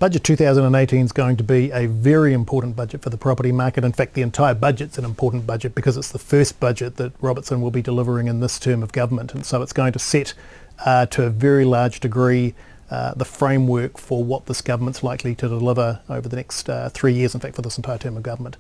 Budget 2018 is going to be a very important budget for the property market. In fact, the entire budget's an important budget because it's the first budget that Robertson will be delivering in this term of government. And so it's going to set to a very large degree the framework for what this government's likely to deliver over the next 3 years, in fact for this entire term of government.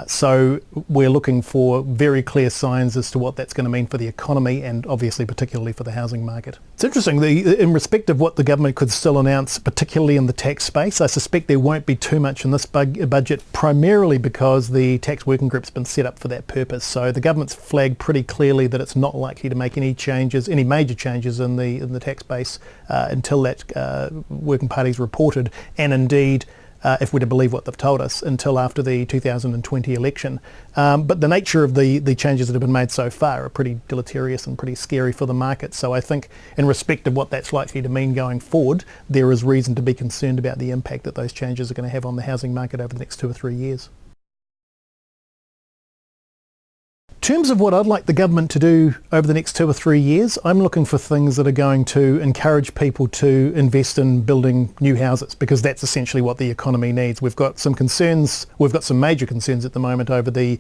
So we're looking for very clear signs as to what that's going to mean for the economy and obviously particularly for the housing market. It's interesting, in respect of what the government could still announce, particularly in the tax space, I suspect there won't be too much in this budget, primarily because the tax working group's been set up for that purpose. So the government's flagged pretty clearly that it's not likely to make any changes, any major changes in the tax base until that working party's reported, and indeed if we're to believe what they've told us, until after the 2020 election. But the nature of the changes that have been made so far are pretty deleterious and pretty scary for the market. So I think in respect of what that's likely to mean going forward, there is reason to be concerned about the impact that those changes are going to have on the housing market over the next 2 or 3 years. In terms of what I'd like the government to do over the next 2 or 3 years, I'm looking for things that are going to encourage people to invest in building new houses, because that's essentially what the economy needs. We've got some concerns, we've got some major concerns at the moment over the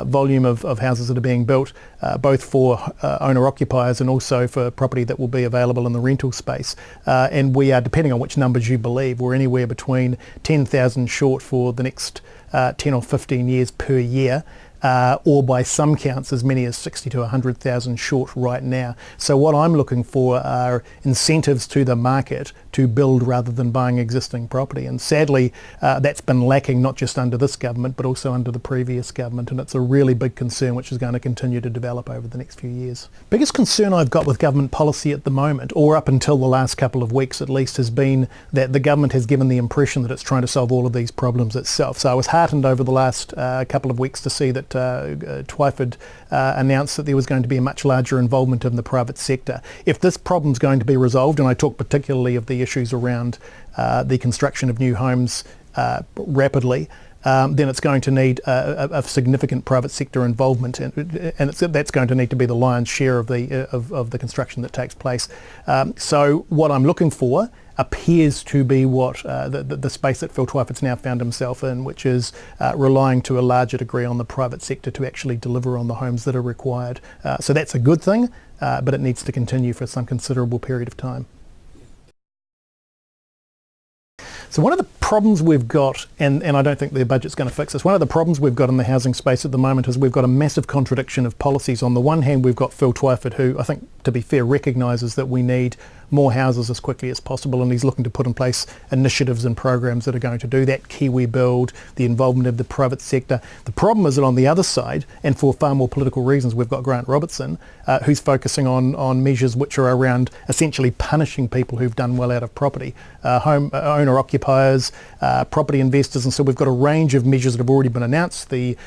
volume of houses that are being built, both for owner-occupiers and also for property that will be available in the rental space. And we are, depending on which numbers you believe, we're anywhere between 10,000 short for the next 10 or 15 years per year. Or by some counts as many as 60 to 100,000 short right now. So what I'm looking for are incentives to the market to build rather than buying existing property. And sadly, that's been lacking not just under this government but also under the previous government, and it's a really big concern which is going to continue to develop over the next few years. Biggest concern I've got with government policy at the moment, or up until the last couple of weeks at least, has been that the government has given the impression that it's trying to solve all of these problems itself. So I was heartened over the last couple of weeks to see that Twyford announced that there was going to be a much larger involvement in the private sector. If this problem's going to be resolved, and I talk particularly of the issues around the construction of new homes rapidly, then it's going to need a significant private sector involvement, and that's going to need to be the lion's share of the construction that takes place. So what I'm looking for appears to be what the space that Phil Twyford's now found himself in, which is relying to a larger degree on the private sector to actually deliver on the homes that are required. So that's a good thing, but it needs to continue for some considerable period of time. So one of the problems we've got, and I don't think the budget's going to fix this, one of the problems we've got in the housing space at the moment is we've got a massive contradiction of policies. On the one hand, we've got Phil Twyford, who I think, to be fair, recognises that we need more houses as quickly as possible, and he's looking to put in place initiatives and programs that are going to do that. Kiwi Build, the involvement of the private sector. The problem is that on the other side, and for far more political reasons, we've got Grant Robertson, who's focusing on measures which are around essentially punishing people who've done well out of property, owner-occupiers, property investors, and so we've got a range of measures that have already been announced, the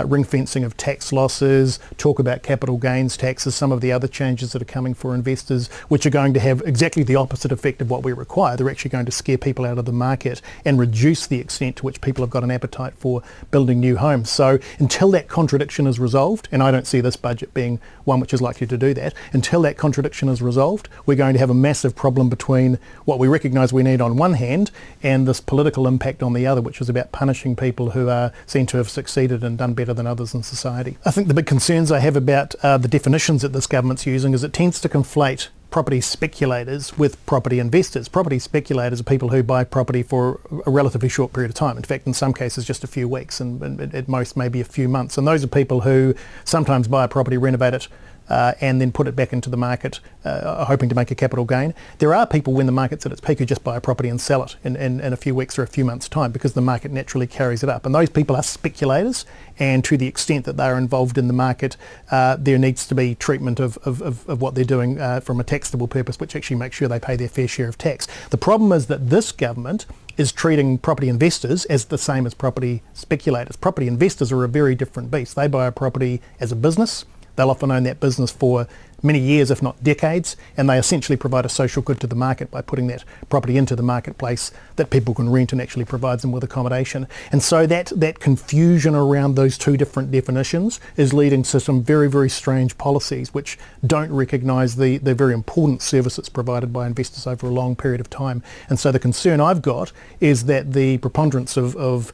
ring fencing of tax losses, talk about capital gains taxes, some of the other changes that are coming for investors, which are going to have exactly the opposite effect of what we require. They're actually going to scare people out of the market and reduce the extent to which people have got an appetite for building new homes. So until that contradiction is resolved, and I don't see this budget being one which is likely to do that, until that contradiction is resolved, we're going to have a massive problem between what we recognise we need on one hand and this political impact on the other, which is about punishing people who are seen to have succeeded and done better than others in society. I think the big concerns I have about the definitions that this government's using is it tends to conflate property speculators with property investors. Property speculators are people who buy property for a relatively short period of time. In fact, in some cases just a few weeks, and at most maybe a few months. And those are people who sometimes buy a property, renovate it, and then put it back into the market, hoping to make a capital gain. There are people, when the market's at its peak, who just buy a property and sell it in a few weeks or a few months' time because the market naturally carries it up. And those people are speculators, and to the extent that they're involved in the market, there needs to be treatment of what they're doing from a taxable purpose, which actually makes sure they pay their fair share of tax. The problem is that this government is treating property investors as the same as property speculators. Property investors are a very different beast. They buy a property as a business. They'll often own that business for many years, if not decades, and they essentially provide a social good to the market by putting that property into the marketplace that people can rent and actually provides them with accommodation. And so that confusion around those two different definitions is leading to some very, very strange policies which don't recognise the very important services provided by investors over a long period of time. And so the concern I've got is that the preponderance of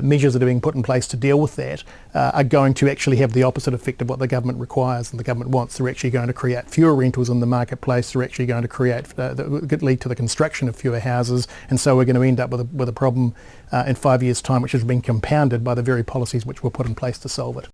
measures that are being put in place to deal with that are going to actually have the opposite effect of what the government requires and the government wants. They're actually going to create fewer rentals in the marketplace. They're actually going to lead to the construction of fewer houses, and so we're going to end up with a problem in 5 years' time, which has been compounded by the very policies which were put in place to solve it.